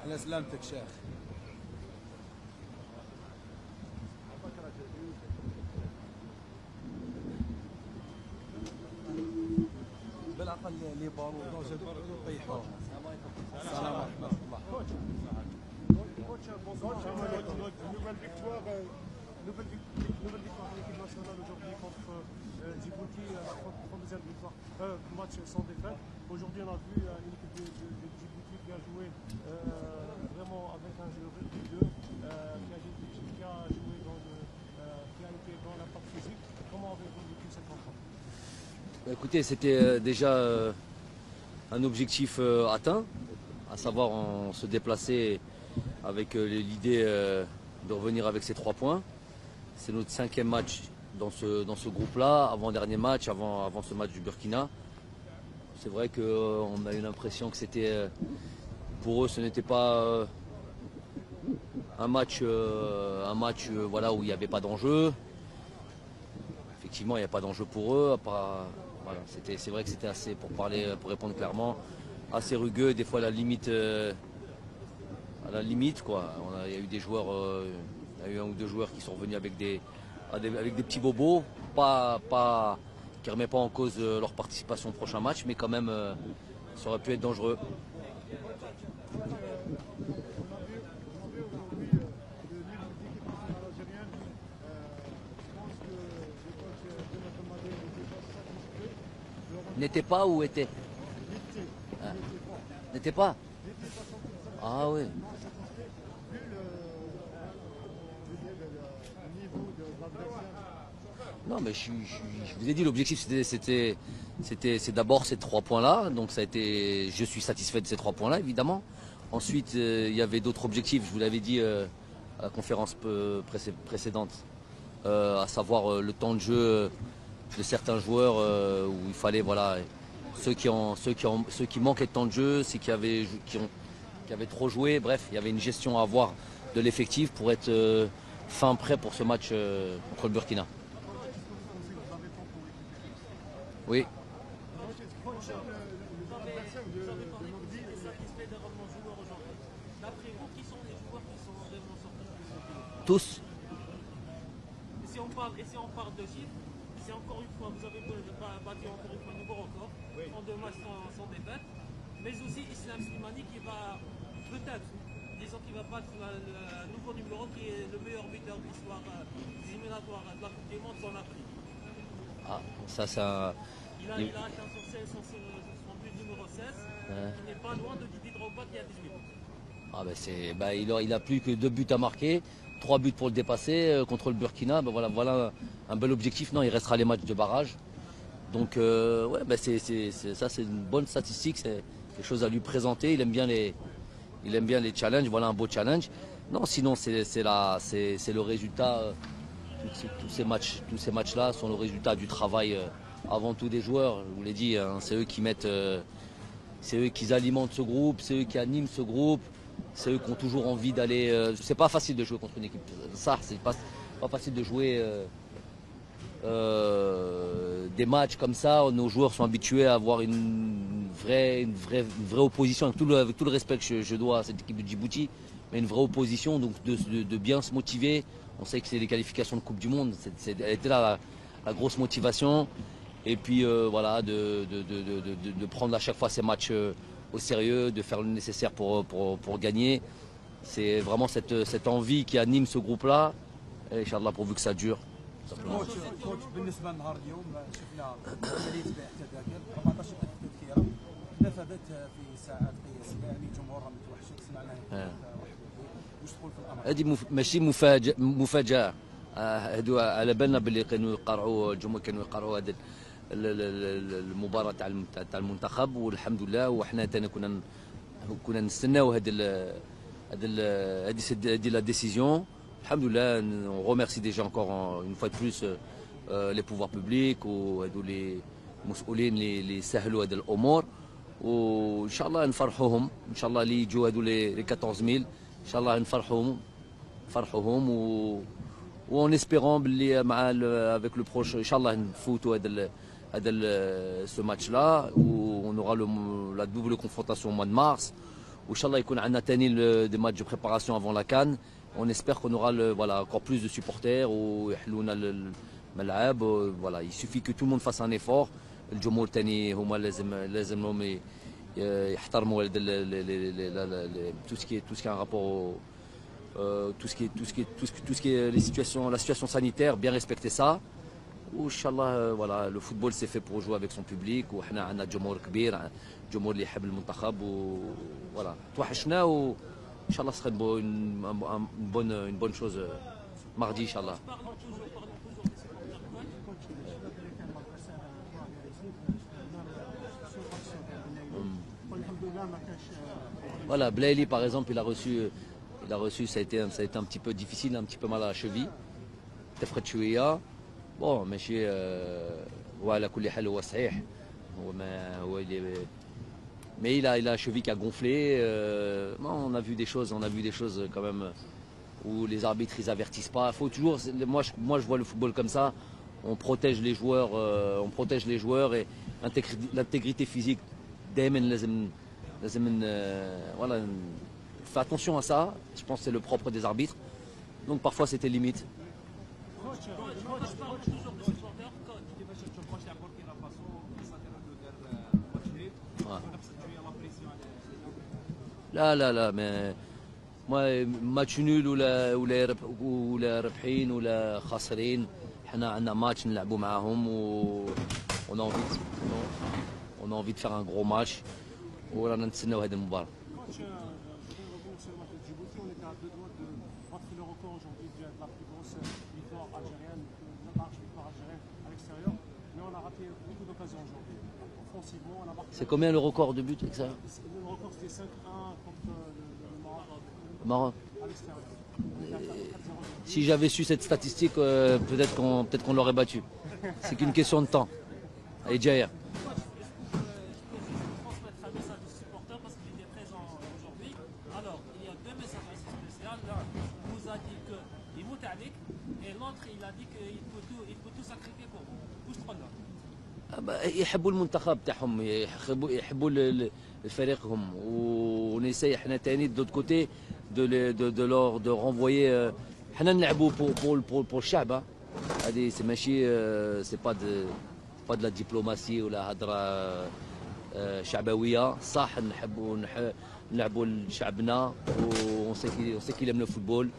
على سلامتك شيخ. بالاقل لي بارو طيحوهم. السلام ورحمه الله. Nouvelle victoire de l'équipe nationale aujourd'hui contre Djibouti, la 32e victoire, match sans défaite. Aujourd'hui, on a vu une équipe de Djibouti qui a joué vraiment avec un jeu rugueux, qui a joué qui a été dans l'impact physique. Comment avez-vous vécu cette rencontre? Écoutez, c'était déjà un objectif atteint, à savoir on se déplacer avec l'idée de revenir avec ces 3 points. C'est notre 5e match dans ce groupe-là, avant-dernier match, avant ce match du Burkina. C'est vrai qu'on a eu l'impression que c'était, pour eux, ce n'était pas un match voilà, où il n'y avait pas d'enjeu. Effectivement, il n'y a pas d'enjeu pour eux. Voilà, c'est vrai que c'était assez, pour répondre clairement, assez rugueux, des fois à la limite quoi. Il y a eu des joueurs, il y a eu 1 ou 2 joueurs qui sont revenus avec des petits bobos, qui ne remet pas en cause leur participation au prochain match, mais quand même ça aurait pu être dangereux. N'était pas ou était? N'était pas? Ah oui. Non mais je vous ai dit, l'objectif c'est d'abord ces 3 points-là, donc ça a été, je suis satisfait de ces 3 points-là évidemment. Ensuite il y avait d'autres objectifs, je vous l'avais dit à la conférence précédente, à savoir le temps de jeu de certains joueurs où il fallait, voilà, ceux qui manquaient de temps de jeu, ceux qui avaient trop joué, bref, il y avait une gestion à avoir de l'effectif pour être fin prêt pour ce match contre le Burkina. Oui. Tous. Et si on parle de chiffres, c'est encore une fois, vous avez battu encore une fois un nouveau record, en 2 matchs sans défaite, mais aussi Islam Slimani qui va peut-être, disons qu'il va battre le nouveau numéro qui est le meilleur buteur de l'histoire des éliminatoires de la Coupe du Monde en Afrique. Ah, ça. Il a atteint son but numéro 16, qui n'est pas loin de Didier Drogba qui a 18. Ah ben il a plus que 2 buts à marquer, 3 buts pour le dépasser contre le Burkina. Ben voilà un bel objectif. Non, il restera les matchs de barrage. Donc ouais, ben ça c'est une bonne statistique, c'est quelque chose à lui présenter. Il aime bien les challenges. Voilà un beau challenge. Non, sinon c'est le résultat. Tous ces matchs-là sont le résultat du travail avant tout des joueurs. Je vous l'ai dit, hein, c'est eux qui mettent, c'est eux qui alimentent ce groupe, c'est eux qui animent ce groupe, c'est eux qui ont toujours envie d'aller. C'est pas facile de jouer contre une équipe. Ça, c'est pas facile de jouer des matchs comme ça. Nos joueurs sont habitués à avoir une vraie opposition, avec tout le respect que je dois à cette équipe de Djibouti, mais une vraie opposition, donc de bien se motiver. On sait que c'est les qualifications de Coupe du Monde, elle était là la grosse motivation. Et puis voilà, de prendre à chaque fois ces matchs au sérieux, de faire le nécessaire pour gagner. C'est vraiment cette envie qui anime ce groupe-là. Et Inch'Allah, pourvu que ça dure. كوتش بالنسبه لنهار اليوم شفنا عمليه بيع التذاكر 14 تذكره نفذت في ساعات قياسيه، يعني جمهورها متوحشين سمعناها. واش تقول في الامر؟ هذه ماشي مفاجاه. هادو على بالنا باللي كانوا يقرعوا الجمهور، كانوا يقرعوا هذا المباراه تاع المنتخب، والحمد لله. وحنا تانا كنا نستناو هذه لا ديسيزيون. Alhamdoulilah, on remercie déjà encore une fois de plus les pouvoirs publics ou les مسؤولين اللي سهلوا هذه الامور. وان شاء الله نفرحوهم، ان شاء الله اللي يجوا هذو لي 14000 ان شاء الله نفرحوهم وان اسبيرون باللي مع avec le proche ان شاء الله نفوتوا ce match-là, où on aura la double confrontation au mois de mars. Inch'Allah, il y aura des matchs de préparation avant la CAN. On espère qu'on aura encore plus de supporters. Voilà, il suffit que tout le monde fasse un effort. الجمهور تاني هما لازمهم يحترموا tout ce qui est un rapport tout ce qui est la situation sanitaire, bien respecter ça. Inch'Allah, voilà, le football c'est fait pour jouer avec son public. وحنا عندنا جمهور كبير, جمهور اللي يحب المنتخب voilà. توحشنا وإن شاء الله ce serait une bonne chose mardi Inch'Allah. Voilà, Blaili par exemple, il a reçu, ça a été un petit peu difficile, un petit peu mal à la cheville. تفقد شوية. Bon, ماشي وعلى كل حال هو صحيح. Mais il a la cheville qui a gonflé. On a vu des choses quand même où les arbitres ils avertissent pas. Faut toujours, moi je vois le football comme ça. On protège les joueurs, et l'intégrité physique. Voilà, fais attention à ça. Je pense que c'est le propre des arbitres. Donc parfois c'était limite. لا mais moi match nul ولا رابحين ولا خاسرين, احنا عندنا ماتش نلعبوا معاهم on a envie de faire un gros match ورانا نتسناو هذه المباراة. C'est combien le record de buts avec ça? Le record c'était 5-1 contre le Maroc. Si j'avais su cette statistique, peut-être qu'on l'aurait battu. C'est qu'une question de temps. Allez, Jair. Alors, il y a deux messages assez spéciaux. L'un vous a dit qu'il vote avec, et l'autre il a dit qu'il peut tout sacrifier pour vous. Où se prendre? يحبوا المنتخب تاعهم, يحبوا فريقهم, ونسي احنا تاني دوت كوتي de renvoyer. حنا نلعبوا pour الشعب. هذه سي ماشي سي با de la diplomatie ولا هضره شعبويه. صح نلعبوا لشعبنا, on sait qu'il aime le football,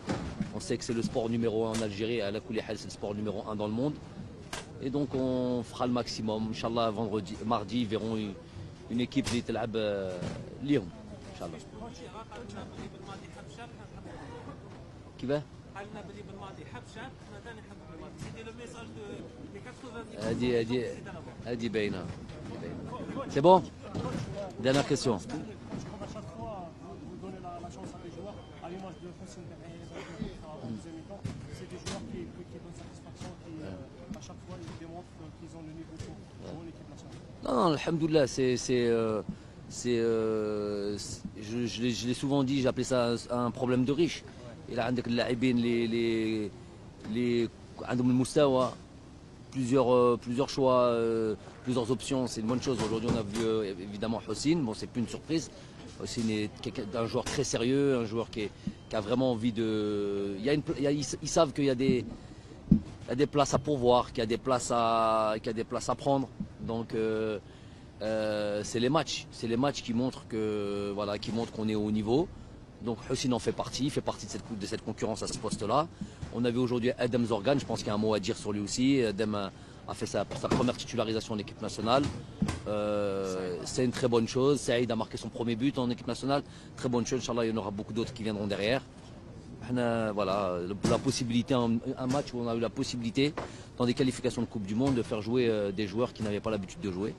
on sait que c'est le sport numéro 1 en Algérie, à la Kouliha c'est le sport numéro 1 dans le monde. Et donc on fera le maximum. Inch'Allah, mardi, ils verront une équipe qui تلعب اليوم. Inch'Allah. كيفاه؟ هذه باينة. C'est bon? Dernière question. À chaque fois, vous donnez la chance à les joueurs, à l'image de Hossein en deuxième mi-temps. C'est des joueurs qui donnent satisfaction, qui à chaque fois ils démontrent qu'ils ont le niveau pour jouer l'équipe nationale. Non, alhamdoulilah, je l'ai souvent dit, j'appelais ça un problème de riche. Il a عندك اللاعبين اللي عندهم المستوى, plusieurs choix, plusieurs options, c'est une bonne chose. Aujourd'hui on a vu évidemment Hossein, bon c'est plus une surprise. Hossein est un joueur très sérieux, un joueur qui a vraiment envie de... Ils savent qu'il y a des places à pourvoir, qu'il y a des places à prendre. Donc c'est les matchs qui montrent qu'on est au haut niveau. Donc Hossein en fait partie, il fait partie de cette concurrence à ce poste-là. On a vu aujourd'hui Adem Zorgan, je pense qu'il y a un mot à dire sur lui aussi. Adem a fait sa première titularisation en équipe nationale. C'est une très bonne chose. Saïd a marqué son premier but en équipe nationale. Très bonne chose, Inch'Allah, il y en aura beaucoup d'autres qui viendront derrière. Voilà, la possibilité, un match où on a eu la possibilité, dans des qualifications de Coupe du Monde, de faire jouer des joueurs qui n'avaient pas l'habitude de jouer.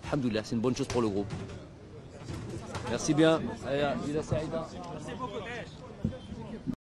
Alhamdoulilah, c'est une bonne chose pour le groupe. Merci bien. Allez, Saïda. Merci beaucoup.